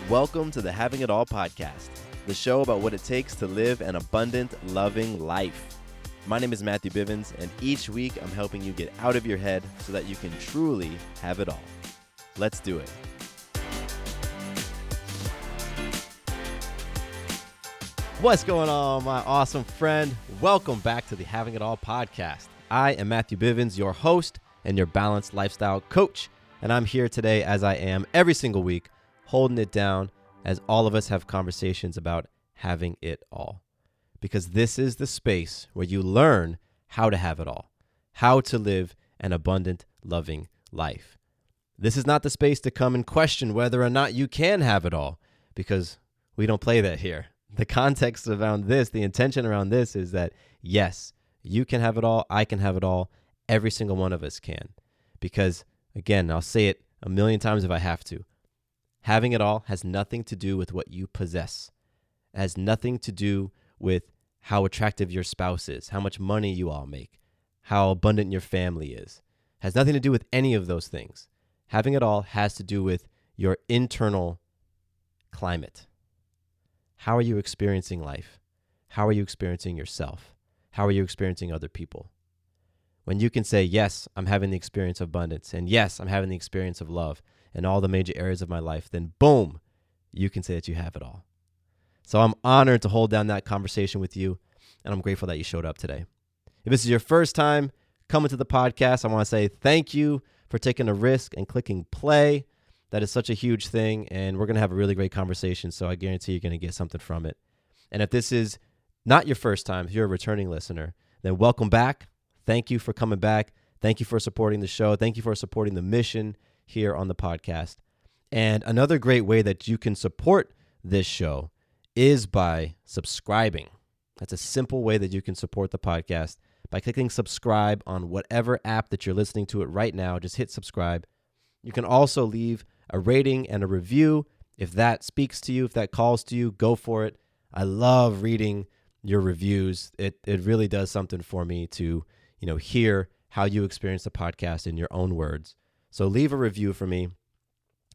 Welcome to the Having It All podcast, the show about what it takes to live an abundant, loving life. My name is Matthew Bivens, and each week I'm helping you get out of your head so that you can truly have it all. Let's do it. What's going on, my awesome friend? Welcome back to the Having It All podcast. I am Matthew Bivens, your host and your balanced lifestyle coach, and I'm here today as I am every single week, holding it down as all of us have conversations about having it all. Because this is the space where you learn how to have it all, how to live an abundant, loving life. This is not the space to come and question whether or not you can have it all, because we don't play that here. The context around this, the intention around this is that, yes, you can have it all, I can have it all, every single one of us can. Because, again, I'll say it a million times if I have to, having it all has nothing to do with what you possess. It has nothing to do with how attractive your spouse is, how much money you all make, how abundant your family is. It has nothing to do with any of those things. Having it all has to do with your internal climate. How are you experiencing life? How are you experiencing yourself? How are you experiencing other people? When you can say, yes, I'm having the experience of abundance, and yes, I'm having the experience of love in all the major areas of my life, then boom, you can say that you have it all. So I'm honored to hold down that conversation with you, and I'm grateful that you showed up today. If this is your first time coming to the podcast, I want to say thank you for taking a risk and clicking play. That is such a huge thing, and we're going to have a really great conversation, so I guarantee you're going to get something from it. And if this is not your first time, if you're a returning listener, then welcome back. Thank you for coming back. Thank you for supporting the show. Thank you for supporting the mission here on the podcast. And another great way that you can support this show is by subscribing. That's a simple way that you can support the podcast by clicking subscribe on whatever app that you're listening to it right now. Just hit subscribe. You can also leave a rating and a review. If that speaks to you, if that calls to you, go for it. I love reading your reviews. It really does something for me to, hear how you experience the podcast in your own words. So leave a review for me.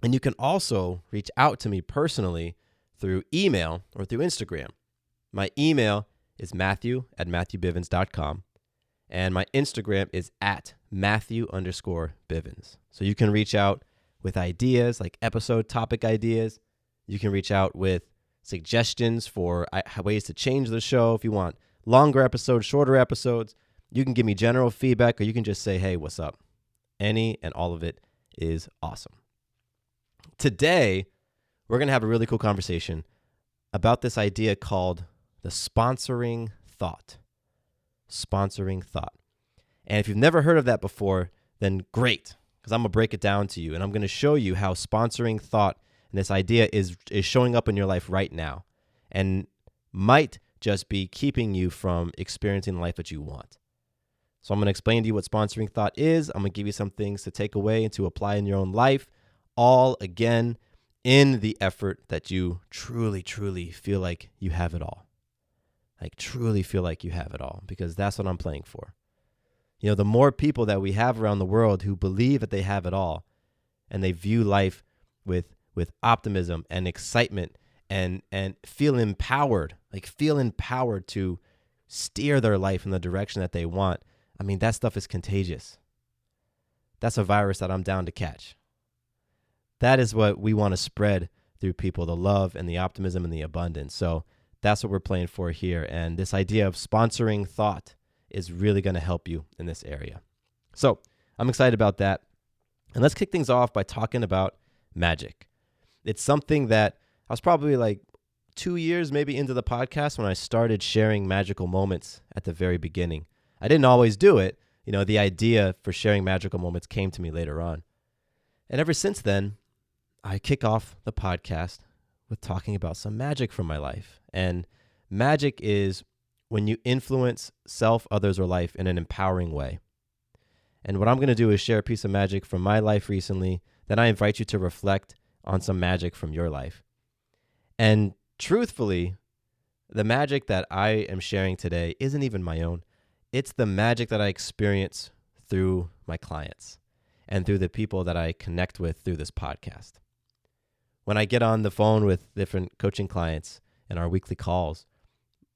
And you can also reach out to me personally through email or through Instagram. My email is matthew@matthewbivens.com. And my Instagram is @Matthew_Bivens. So you can reach out with ideas like episode topic ideas. You can reach out with suggestions for ways to change the show. If you want longer episodes, shorter episodes, you can give me general feedback, or you can just say, hey, what's up? Any and all of it is awesome. Today, we're going to have a really cool conversation about this idea called the sponsoring thought. Sponsoring thought. And if you've never heard of that before, then great, because I'm going to break it down to you, and I'm going to show you how sponsoring thought and this idea is showing up in your life right now and might just be keeping you from experiencing the life that you want. So I'm going to explain to you what sponsoring thought is. I'm going to give you some things to take away and to apply in your own life, all again in the effort that you truly, truly feel like you have it all. Like truly feel like you have it all, because that's what I'm playing for. The more people that we have around the world who believe that they have it all and they view life with optimism and excitement and feel empowered to steer their life in the direction that they want. I mean, that stuff is contagious. That's a virus that I'm down to catch. That is what we want to spread through people, the love and the optimism and the abundance. So that's what we're playing for here. And this idea of sponsoring thought is really going to help you in this area. So I'm excited about that. And let's kick things off by talking about magic. It's something that I was probably like 2 years maybe into the podcast when I started sharing magical moments at the very beginning. I didn't always do it. The idea for sharing magical moments came to me later on. And ever since then, I kick off the podcast with talking about some magic from my life. And magic is when you influence self, others, or life in an empowering way. And what I'm going to do is share a piece of magic from my life recently. Then I invite you to reflect on some magic from your life. And truthfully, the magic that I am sharing today isn't even my own. It's the magic that I experience through my clients and through the people that I connect with through this podcast. When I get on the phone with different coaching clients in our weekly calls,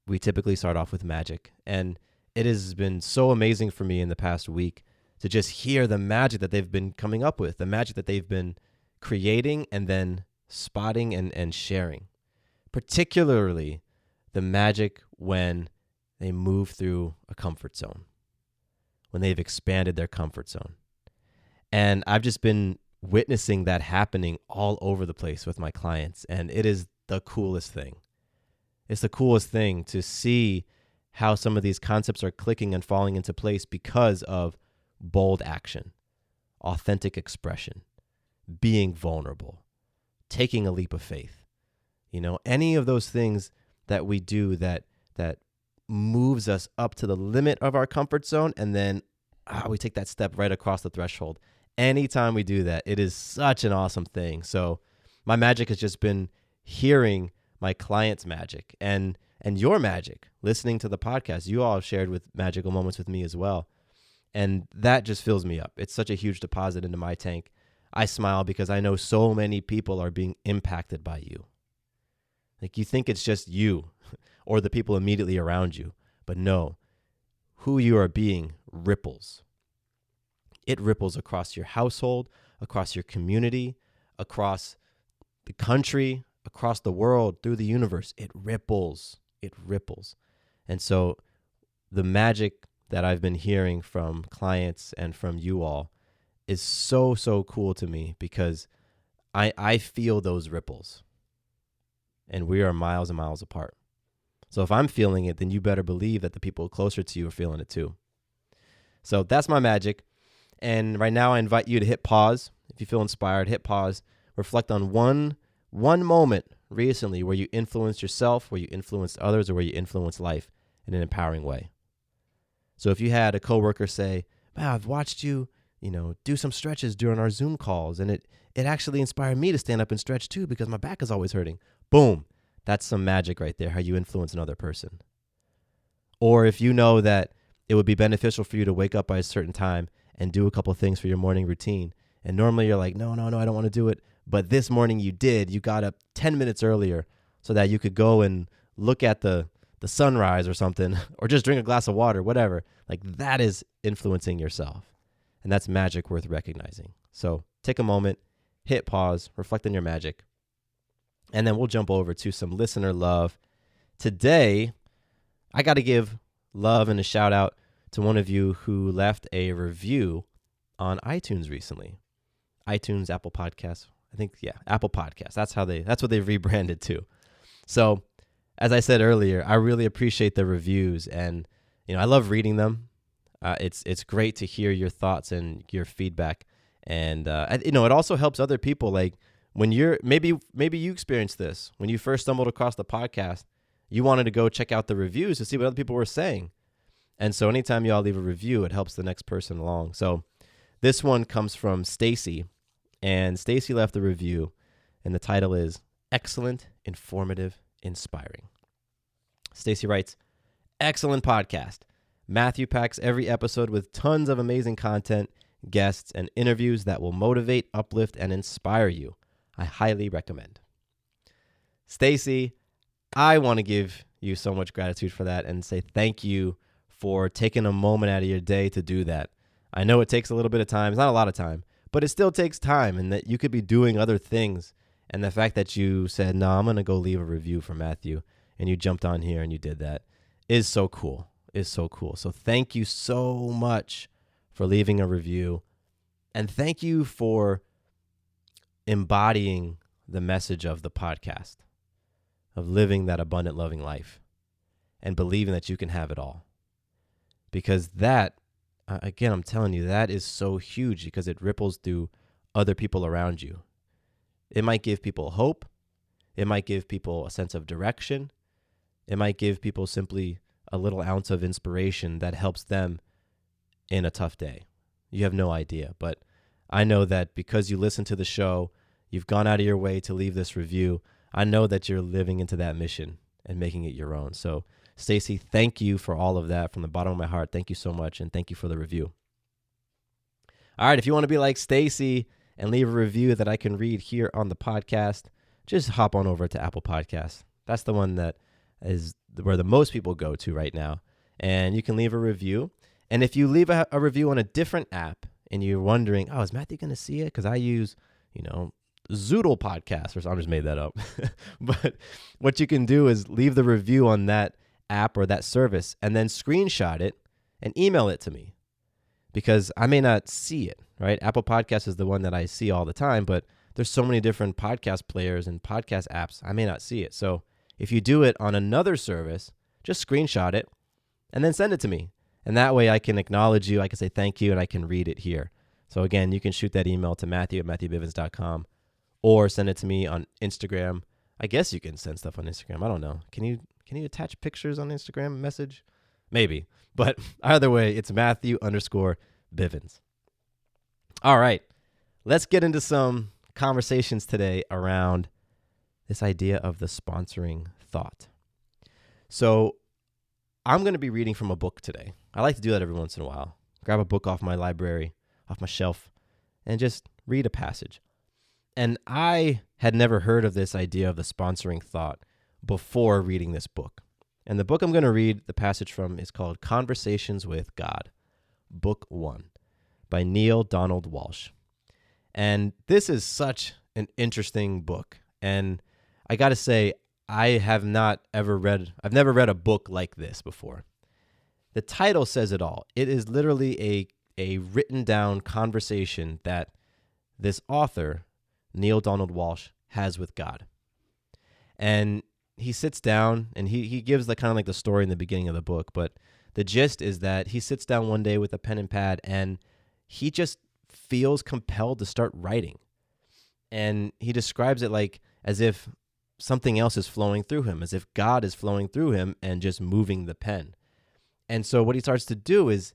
we typically start off with magic. And it has been so amazing for me in the past week to just hear the magic that they've been coming up with, the magic that they've been creating and then spotting and sharing. Particularly the magic when they move through a comfort zone, when they've expanded their comfort zone. And I've just been witnessing that happening all over the place with my clients. And it is the coolest thing. It's the coolest thing to see how some of these concepts are clicking and falling into place because of bold action, authentic expression, being vulnerable, taking a leap of faith. Any of those things that we do that moves us up to the limit of our comfort zone, and then we take that step right across the threshold. Anytime we do that, it is such an awesome thing. So my magic has just been hearing my clients' magic and your magic, listening to the podcast. You all have shared with magical moments with me as well. And that just fills me up. It's such a huge deposit into my tank. I smile because I know so many people are being impacted by you. Like, you think it's just you or the people immediately around you, but no, who you are being ripples. It ripples across your household, across your community, across the country, across the world, through the universe. It ripples. It ripples. And so the magic that I've been hearing from clients and from you all is so, so cool to me because I feel those ripples. And we are miles and miles apart. So if I'm feeling it, then you better believe that the people closer to you are feeling it too. So that's my magic. And right now I invite you to hit pause. If you feel inspired, hit pause. Reflect on one moment recently where you influenced yourself, where you influenced others, or where you influenced life in an empowering way. So if you had a coworker say, "Wow, I've watched you, do some stretches during our Zoom calls, and it actually inspired me to stand up and stretch too because my back is always hurting." Boom. That's some magic right there, how you influence another person. Or if you know that it would be beneficial for you to wake up by a certain time and do a couple of things for your morning routine. And normally you're like, no, I don't want to do it. But this morning you did. You got up 10 minutes earlier so that you could go and look at the sunrise or something, or just drink a glass of water, whatever. Like, that is influencing yourself. And that's magic worth recognizing. So take a moment, hit pause, reflect on your magic. And then we'll jump over to some listener love. Today, I got to give love and a shout out to one of you who left a review on iTunes recently. iTunes, Apple Podcasts. I think, Apple Podcasts. That's what they've rebranded to. So, as I said earlier, I really appreciate the reviews, and I love reading them. It's great to hear your thoughts and your feedback, and it also helps other people. Like, when you're maybe you experienced this when you first stumbled across the podcast, you wanted to go check out the reviews to see what other people were saying. And so anytime y'all leave a review, it helps the next person along. So this one comes from Stacy, and Stacy left a review, and the title is Excellent, Informative, Inspiring. Stacy writes, "Excellent podcast. Matthew packs every episode with tons of amazing content, guests, and interviews that will motivate, uplift, and inspire you. I highly recommend." Stacy, I want to give you so much gratitude for that and say thank you for taking a moment out of your day to do that. I know it takes a little bit of time. It's not a lot of time, but it still takes time, and that you could be doing other things. And the fact that you said, "No, I'm going to go leave a review for Matthew," and you jumped on here and you did that is so cool. So thank you so much for leaving a review. And thank you for embodying the message of the podcast, of living that abundant, loving life and believing that you can have it all. Because that, again, I'm telling you, that is so huge because it ripples through other people around you. It might give people hope. It might give people a sense of direction. It might give people simply a little ounce of inspiration that helps them in a tough day. You have no idea, but I know that because you listen to the show, you've gone out of your way to leave this review. I know that you're living into that mission and making it your own. So, Stacy, thank you for all of that from the bottom of my heart. Thank you so much, and thank you for the review. All right, if you want to be like Stacy and leave a review that I can read here on the podcast, just hop on over to Apple Podcasts. That's the one that is where the most people go to right now. And you can leave a review. And if you leave a review on a different app and you're wondering, oh, is Matthew going to see it? Because I use, Zoodle Podcast, or so. I just made that up. But what you can do is leave the review on that app or that service and then screenshot it and email it to me, because I may not see it, right? Apple Podcasts is the one that I see all the time, but there's so many different podcast players and podcast apps, I may not see it. So if you do it on another service, just screenshot it and then send it to me. And that way I can acknowledge you, I can say thank you, and I can read it here. So again, you can shoot that email to Matthew@MatthewBivens.com or send it to me on Instagram. I guess you can send stuff on Instagram. I don't know. Can you attach pictures on Instagram message? Maybe. But either way, it's Matthew_Bivens. All right. Let's get into some conversations today around this idea of the sponsoring thought. So I'm going to be reading from a book today. I like to do that every once in a while. Grab a book off my library, off my shelf, and just read a passage. And I had never heard of this idea of the sponsoring thought before reading this book. And the book I'm going to read the passage from is called Conversations with God, Book 1 by Neale Donald Walsch. And this is such an interesting book. And I got to say, I've never read a book like this before. The title says it all. It is literally a written down conversation that this author, Neale Donald Walsch, has with God. And he sits down and he gives the story in the beginning of the book, but the gist is that he sits down one day with a pen and pad and he just feels compelled to start writing. And he describes it like as if something else is flowing through him, as if God is flowing through him and just moving the pen. And so what he starts to do is,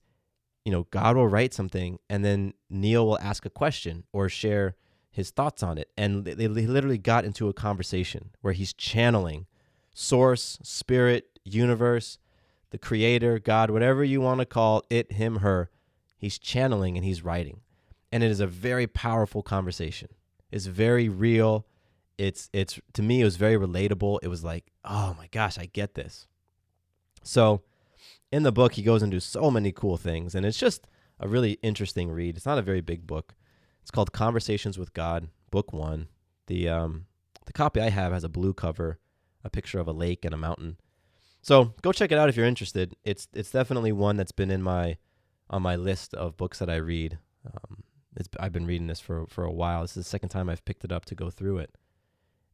God will write something and then Neale will ask a question or share his thoughts on it. And they literally got into a conversation where he's channeling source, spirit, universe, the creator, God, whatever you want to call it, him, her. He's channeling and he's writing. And it is a very powerful conversation. It's very real. It's to me, it was very relatable. It was like, oh my gosh, I get this. So in the book, he goes into so many cool things, and it's just a really interesting read. It's not a very big book. It's called Conversations with God, Book 1. The copy I have has a blue cover, a picture of a lake and a mountain. So go check it out if you're interested. It's definitely one that's been on my list of books that I read. I've been reading this for a while. This is the second time I've picked it up to go through it.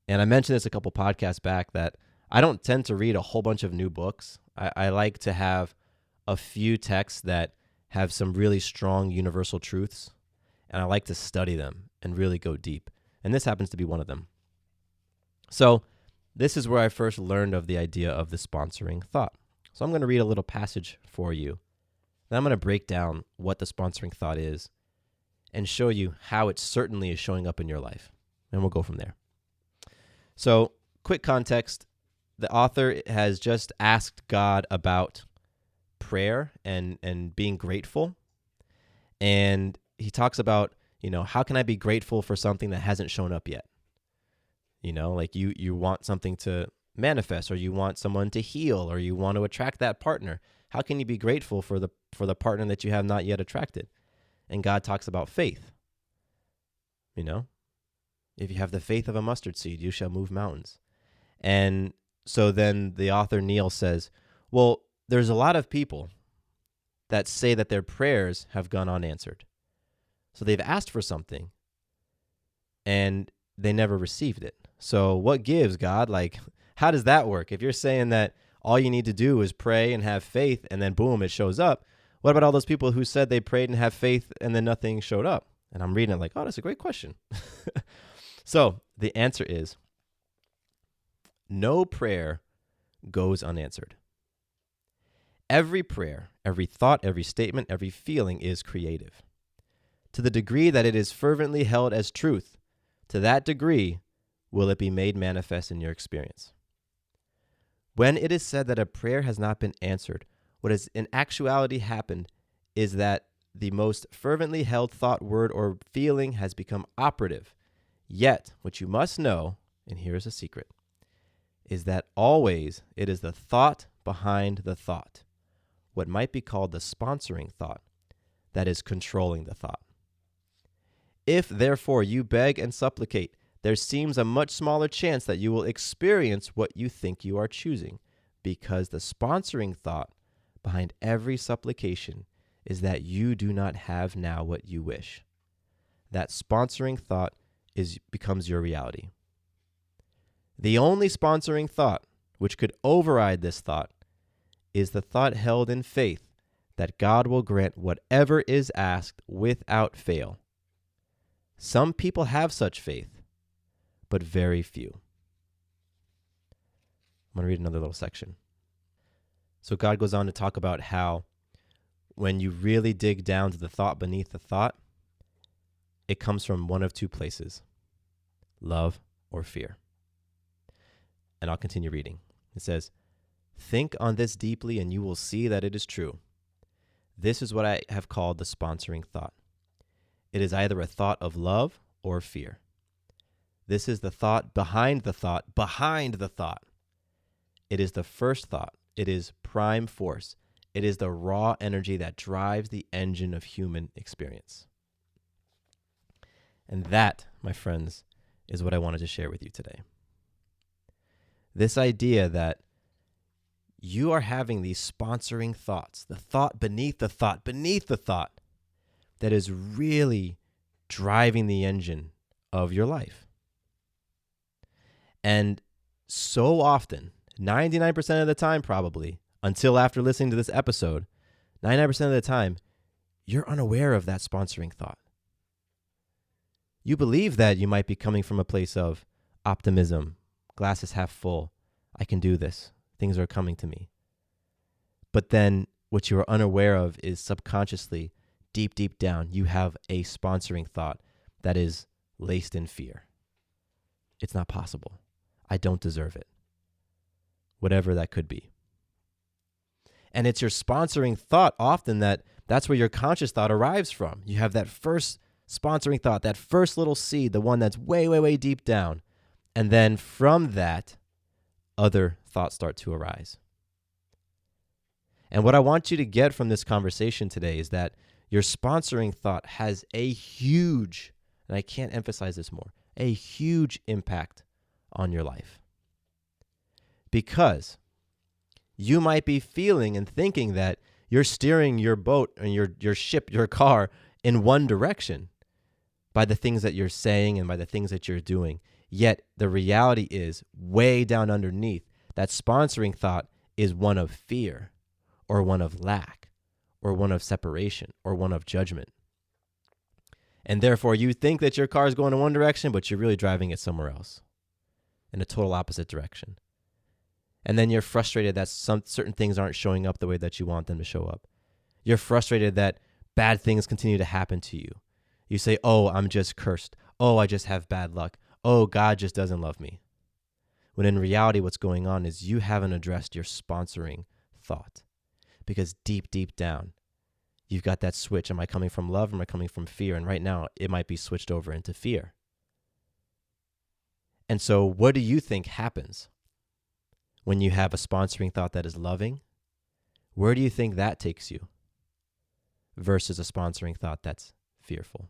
And I mentioned this a couple podcasts back that I don't tend to read a whole bunch of new books. I like to have a few texts that have some really strong universal truths, and I like to study them and really go deep. And this happens to be one of them. So this is where I first learned of the idea of the sponsoring thought. So I'm going to read a little passage for you. Then I'm going to break down what the sponsoring thought is and show you how it certainly is showing up in your life. And we'll go from there. So quick context. The author has just asked God about prayer and being grateful. And he talks about, how can I be grateful for something that hasn't shown up yet? Like you want something to manifest, or you want someone to heal, or you want to attract that partner. How can you be grateful for the partner that you have not yet attracted? And God talks about faith. If you have the faith of a mustard seed, you shall move mountains. And so then the author Neale says, well, there's a lot of people that say that their prayers have gone unanswered. So they've asked for something and they never received it. So what gives, God? Like, how does that work? If you're saying that all you need to do is pray and have faith and then boom, it shows up. What about all those people who said they prayed and have faith and then nothing showed up? And I'm reading it like, oh, that's a great question. So the answer is no prayer goes unanswered. Every prayer, every thought, every statement, every feeling is creative. To the degree that it is fervently held as truth, to that degree will it be made manifest in your experience. When it is said that a prayer has not been answered, what has in actuality happened is that the most fervently held thought, word, or feeling has become operative. Yet, what you must know and here is a secret, is that always it is the thought behind the thought, what might be called the sponsoring thought, that is controlling the thought. If, therefore, you beg and supplicate, there seems a much smaller chance that you will experience what you think you are choosing, because the sponsoring thought behind every supplication is that you do not have now what you wish. That sponsoring thought becomes your reality. The only sponsoring thought which could override this thought is the thought held in faith that God will grant whatever is asked without fail. Some people have such faith, but very few. I'm going to read another little section. So God goes on to talk about how when you really dig down to the thought beneath the thought, it comes from one of two places, love or fear. And I'll continue reading. It says, think on this deeply and you will see that it is true. This is what I have called the sponsoring thought. It is either a thought of love or fear. This is the thought behind the thought behind the thought. It is the first thought. It is prime force. It is the raw energy that drives the engine of human experience. And that, my friends, is what I wanted to share with you today. This idea that you are having these sponsoring thoughts, the thought beneath the thought, beneath the thought, that is really driving the engine of your life. And so often, 99% of the time probably, until after listening to this episode, 99% of the time, you're unaware of that sponsoring thought. You believe that you might be coming from a place of optimism, glass is half full, I can do this, things are coming to me. But then what you are unaware of is subconsciously, deep down, you have a sponsoring thought that is laced in fear. It's not possible. I don't deserve it. Whatever that could be. And it's your sponsoring thought often that's where your conscious thought arrives from. You have that first sponsoring thought, that first little seed, the one that's way deep down. And then from that, other thoughts start to arise. And what I want you to get from this conversation today is that your sponsoring thought has a huge, and I can't emphasize this more, a huge impact on your life. Because you might be feeling and thinking that you're steering your boat and your ship, your car in one direction by the things that you're saying and by the things that you're doing. Yet the reality is way down underneath, that sponsoring thought is one of fear or one of lack or one of separation or one of judgment. And therefore you think that your car is going in one direction, but you're really driving it somewhere else in a total opposite direction. And then you're frustrated that some certain things aren't showing up the way that you want them to show up. You're frustrated that bad things continue to happen to you. You say, oh, I'm just cursed. Oh, I just have bad luck. Oh, God just doesn't love me. When in reality, what's going on is you haven't addressed your sponsoring thought. Because deep down, you've got that switch. Am I coming from love or am I coming from fear? And right now, it might be switched over into fear. And so what do you think happens when you have a sponsoring thought that is loving? Where do you think that takes you versus a sponsoring thought that's fearful?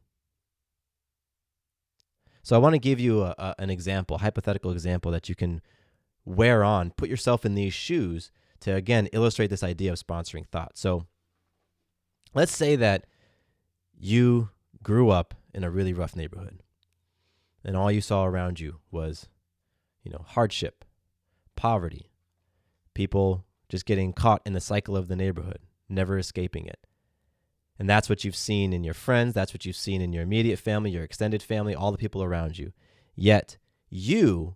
So I want to give you an example, a hypothetical example that you can wear on, put yourself in these shoes to, again, illustrate this idea of sponsoring thought. So let's say that you grew up in a really rough neighborhood and all you saw around you was, hardship, poverty, people just getting caught in the cycle of the neighborhood, never escaping it. And that's what you've seen in your friends. That's what you've seen in your immediate family, your extended family, all the people around you. Yet you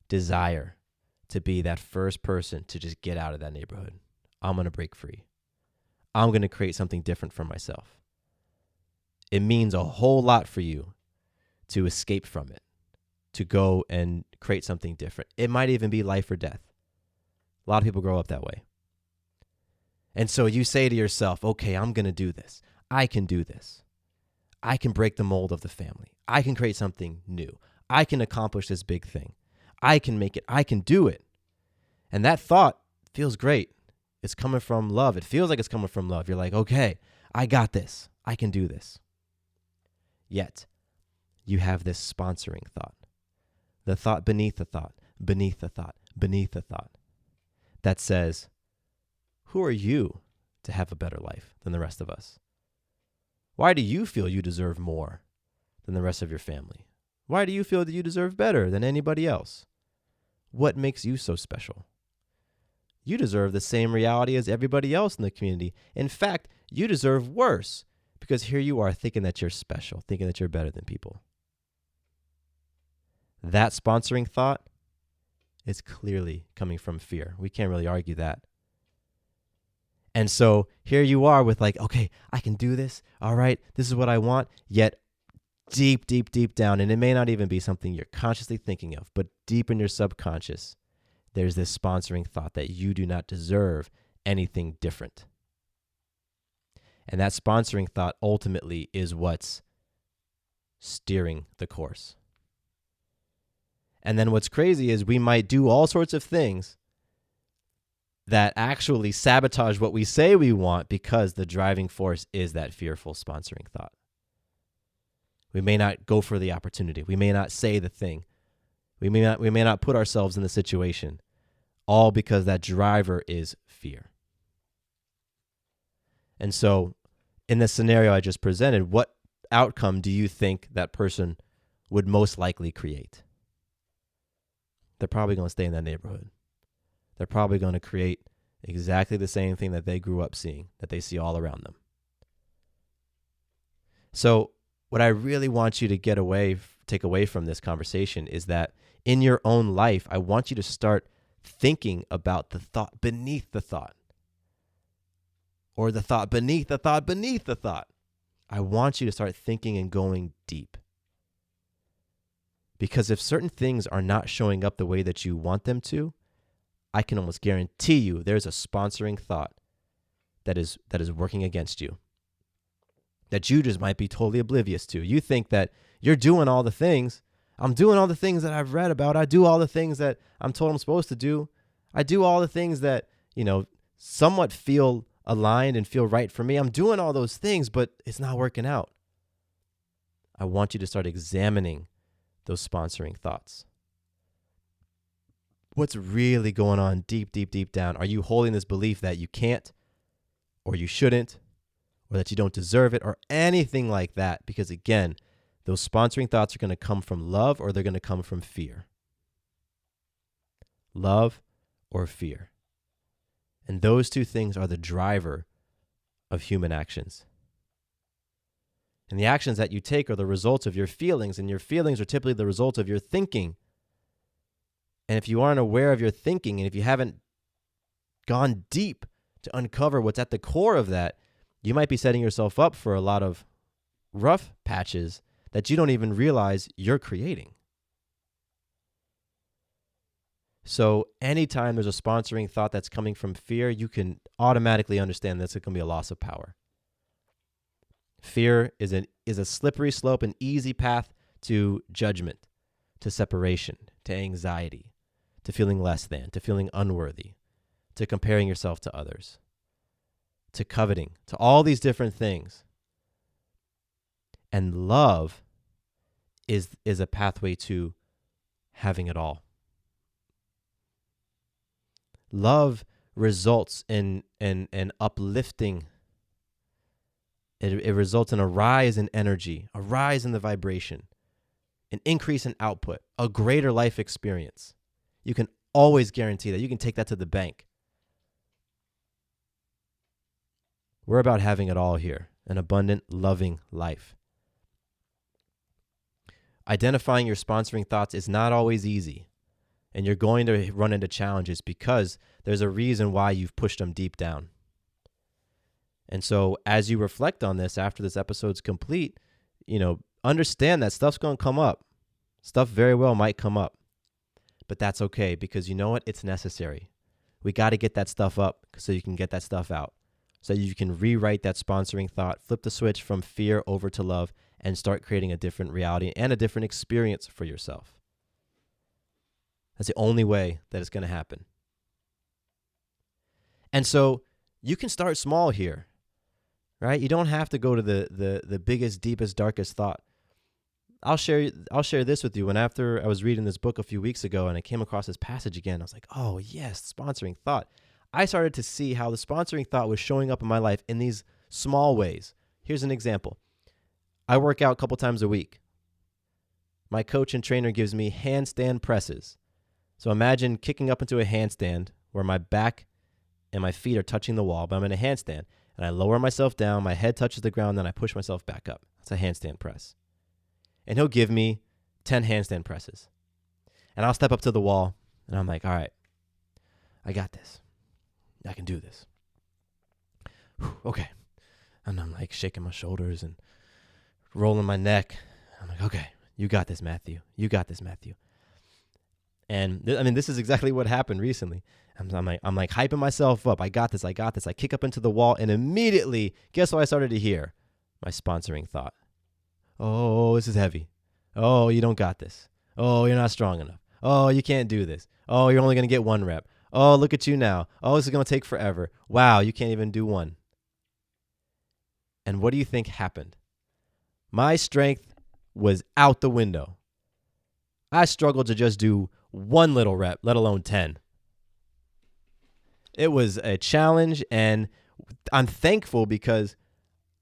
desire to be that first person to just get out of that neighborhood. I'm going to break free. I'm going to create something different for myself. It means a whole lot for you to escape from it, to go and create something different. It might even be life or death. A lot of people grow up that way. And so you say to yourself, okay, I'm going to do this. I can do this. I can break the mold of the family. I can create something new. I can accomplish this big thing. I can make it. I can do it. And that thought feels great. It's coming from love. It feels like it's coming from love. You're like, okay, I got this. I can do this. Yet, you have this sponsoring thought. The thought beneath the thought, beneath the thought, beneath the thought that says, who are you to have a better life than the rest of us? Why do you feel you deserve more than the rest of your family? Why do you feel that you deserve better than anybody else? What makes you so special? You deserve the same reality as everybody else in the community. In fact, you deserve worse because here you are thinking that you're special, thinking that you're better than people. That sponsoring thought is clearly coming from fear. We can't really argue that. And so here you are with like, okay, I can do this. All right, this is what I want. Yet deep, deep, deep down, and it may not even be something you're consciously thinking of, but deep in your subconscious, there's this sponsoring thought that you do not deserve anything different. And that sponsoring thought ultimately is what's steering the course. And then what's crazy is we might do all sorts of things that actually sabotage what we say we want because the driving force is that fearful sponsoring thought. We may not go for the opportunity. We may not say the thing. We may not put ourselves in the situation, all because that driver is fear. And so in the scenario I just presented, what outcome do you think that person would most likely create? They're probably going to stay in that neighborhood. They're probably going to create exactly the same thing that they grew up seeing, that they see all around them. So what I really want you to take away from this conversation is that in your own life, I want you to start thinking about the thought beneath the thought, or the thought beneath the thought beneath the thought. I want you to start thinking and going deep. Because if certain things are not showing up the way that you want them to, I can almost guarantee you there's a sponsoring thought that is working against you, that you just might be totally oblivious to. You think that you're doing all the things. I'm doing all the things that I've read about. I do all the things that I'm told I'm supposed to do. I do all the things that, somewhat feel aligned and feel right for me. I'm doing all those things, but it's not working out. I want you to start examining those sponsoring thoughts. What's really going on deep, deep, deep down? Are you holding this belief that you can't, or you shouldn't, or that you don't deserve it, or anything like that? Because again, those sponsoring thoughts are going to come from love, or they're going to come from fear. Love or fear. And those two things are the driver of human actions. And the actions that you take are the results of your feelings, and your feelings are typically the result of your thinking. And if you aren't aware of your thinking, and if you haven't gone deep to uncover what's at the core of that, you might be setting yourself up for a lot of rough patches that you don't even realize you're creating. So anytime there's a sponsoring thought that's coming from fear, you can automatically understand that's going to be a loss of power. Fear is a slippery slope, an easy path to judgment, to separation, to anxiety, to feeling less than, to feeling unworthy, to comparing yourself to others, to coveting, to all these different things. And love is a pathway to having it all. Love results in uplifting. It results in a rise in energy, a rise in the vibration, an increase in output, a greater life experience. You can always guarantee that. You can take that to the bank. We're about having it all here, an abundant, loving life. Identifying your sponsoring thoughts is not always easy, and you're going to run into challenges because there's a reason why you've pushed them deep down. And so as you reflect on this after this episode's complete, understand that stuff's going to come up. Stuff very well might come up. But that's okay, because you know what? It's necessary. We got to get that stuff up so you can get that stuff out. So you can rewrite that sponsoring thought, flip the switch from fear over to love, and start creating a different reality and a different experience for yourself. That's the only way that it's going to happen. And so you can start small here, right? You don't have to go to the biggest, deepest, darkest thought. I'll share this with you. And after I was reading this book a few weeks ago and I came across this passage again, I was like, oh yes, sponsoring thought. I started to see how the sponsoring thought was showing up in my life in these small ways. Here's an example. I work out a couple times a week. My coach and trainer gives me handstand presses. So imagine kicking up into a handstand where my back and my feet are touching the wall, but I'm in a handstand. And I lower myself down, my head touches the ground, then I push myself back up. That's a handstand press. And he'll give me 10 handstand presses. And I'll step up to the wall, and I'm like, all right, I got this. I can do this. Whew, okay. And I'm like shaking my shoulders and rolling my neck. I'm like, okay, you got this, Matthew. You got this, Matthew. And this is exactly what happened recently. I'm like hyping myself up. I got this. I kick up into the wall, and immediately, guess what I started to hear? My sponsoring thought. Oh, this is heavy. Oh, you don't got this. Oh, you're not strong enough. Oh, you can't do this. Oh, you're only going to get 1 rep. Oh, look at you now. Oh, this is going to take forever. Wow, you can't even do 1. And what do you think happened? My strength was out the window. I struggled to just do 1 little rep, let alone 10. It was a challenge, and I'm thankful because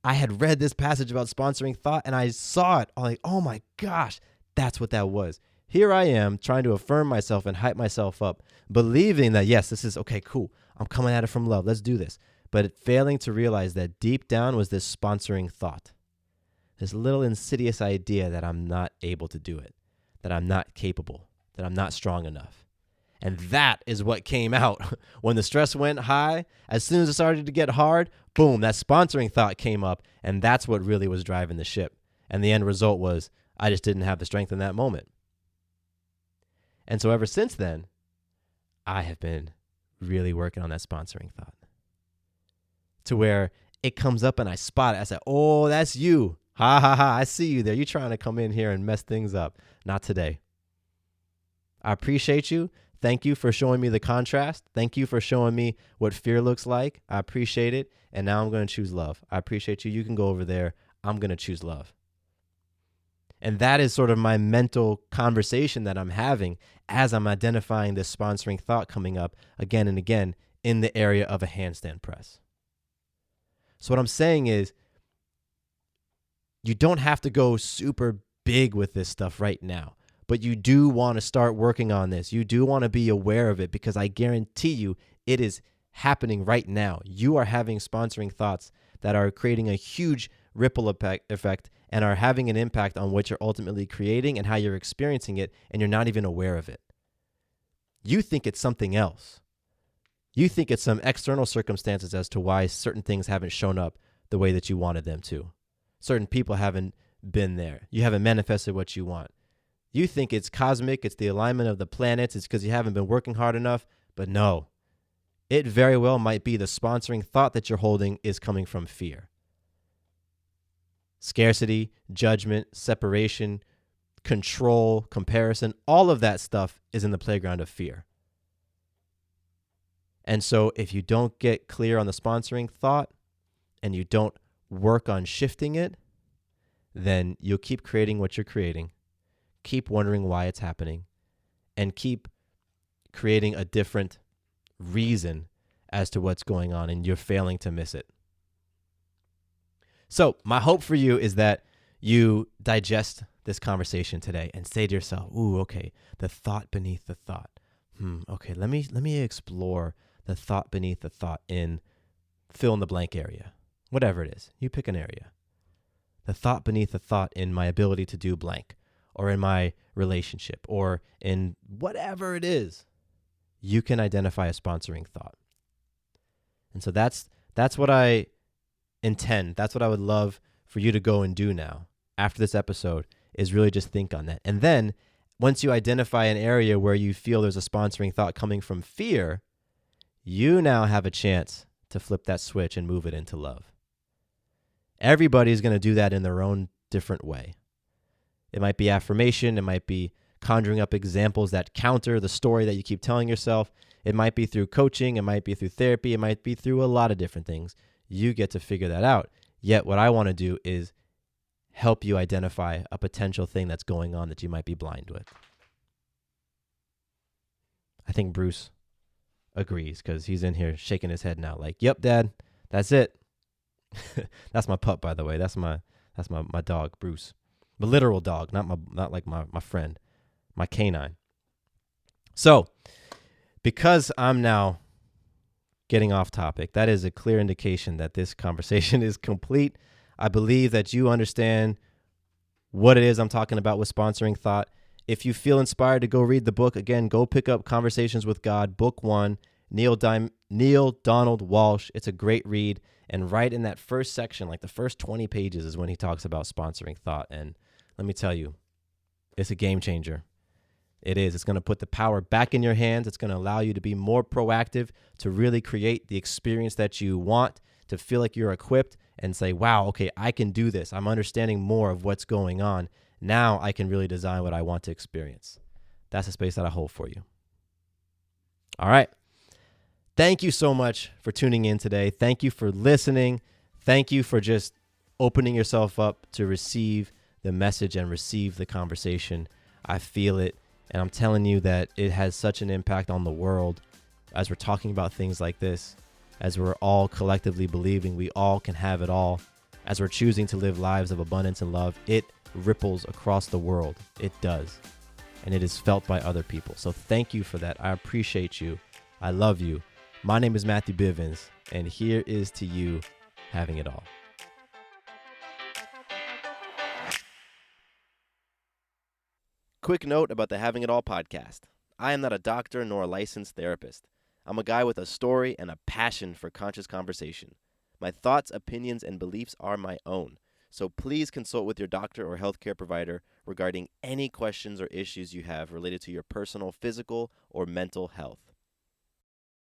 I had read this passage about sponsoring thought, and I saw it. I'm like, oh my gosh, that's what that was. Here I am trying to affirm myself and hype myself up, believing that, yes, this is okay, cool. I'm coming at it from love. Let's do this. But failing to realize that deep down was this sponsoring thought, this little insidious idea that I'm not able to do it, that I'm not capable, that I'm not strong enough. And that is what came out when the stress went high. As soon as it started to get hard, boom, that sponsoring thought came up, and that's what really was driving the ship. And the end result was I just didn't have the strength in that moment. And so ever since then, I have been really working on that sponsoring thought to where it comes up and I spot it. I say, oh, that's you. Ha, ha, ha. I see you there. You're trying to come in here and mess things up. Not today. I appreciate you. Thank you for showing me the contrast. Thank you for showing me what fear looks like. I appreciate it. And now I'm going to choose love. I appreciate you. You can go over there. I'm going to choose love. And that is sort of my mental conversation that I'm having as I'm identifying this sponsoring thought coming up again and again in the area of a handstand press. So what I'm saying is you don't have to go super big with this stuff right now. But you do want to start working on this. You do want to be aware of it because I guarantee you it is happening right now. You are having sponsoring thoughts that are creating a huge ripple effect and are having an impact on what you're ultimately creating and how you're experiencing it, and you're not even aware of it. You think it's something else. You think it's some external circumstances as to why certain things haven't shown up the way that you wanted them to. Certain people haven't been there. You haven't manifested what you want. You think it's cosmic, it's the alignment of the planets, it's because you haven't been working hard enough, but no. It very well might be the sponsoring thought that you're holding is coming from fear. Scarcity, judgment, separation, control, comparison, all of that stuff is in the playground of fear. And so if you don't get clear on the sponsoring thought and you don't work on shifting it, then you'll keep creating what you're creating. Keep wondering why it's happening, and keep creating a different reason as to what's going on, and you're failing to miss it. So my hope for you is that you digest this conversation today and say to yourself, ooh, okay, the thought beneath the thought. Okay, let me explore the thought beneath the thought in fill in the blank area. Whatever it is, you pick an area. The thought beneath the thought in my ability to do blank, or in my relationship, or in whatever it is, you can identify a sponsoring thought. And so that's what I intend. That's what I would love for you to go and do now after this episode, is really just think on that. And then once you identify an area where you feel there's a sponsoring thought coming from fear, you now have a chance to flip that switch and move it into love. Everybody's going to do that in their own different way. It might be affirmation. It might be conjuring up examples that counter the story that you keep telling yourself. It might be through coaching. It might be through therapy. It might be through a lot of different things. You get to figure that out. Yet what I want to do is help you identify a potential thing that's going on that you might be blind with. I think Bruce agrees because he's in here shaking his head now like, yep, Dad, that's it. That's my pup, by the way. That's my dog, Bruce. The literal dog, not like my friend, my canine. So, because I'm now getting off topic, that is a clear indication that this conversation is complete. I believe that you understand what it is I'm talking about with sponsoring thought. If you feel inspired to go read the book, again, go pick up Conversations with God, Book 1, Neil Donald Walsch. It's a great read. And right in that first section, like the first 20 pages is when he talks about sponsoring thought. And let me tell you, it's a game changer. It is. It's going to put the power back in your hands. It's going to allow you to be more proactive, to really create the experience that you want, to feel like you're equipped and say, wow, okay, I can do this. I'm understanding more of what's going on. Now I can really design what I want to experience. That's the space that I hold for you. All right. Thank you so much for tuning in today. Thank you for listening. Thank you for just opening yourself up to receive the message and receive the conversation. I feel it. And I'm telling you that it has such an impact on the world as we're talking about things like this, as we're all collectively believing we all can have it all, as we're choosing to live lives of abundance and love. It ripples across the world. It does. And it is felt by other people. So thank you for that. I appreciate you. I love you. My name is Matthew Bivens, and here is to you having it all. Quick note about the Having It All podcast. I am not a doctor nor a licensed therapist. I'm a guy with a story and a passion for conscious conversation. My thoughts, opinions, and beliefs are my own. So please consult with your doctor or healthcare provider regarding any questions or issues you have related to your personal, physical, or mental health.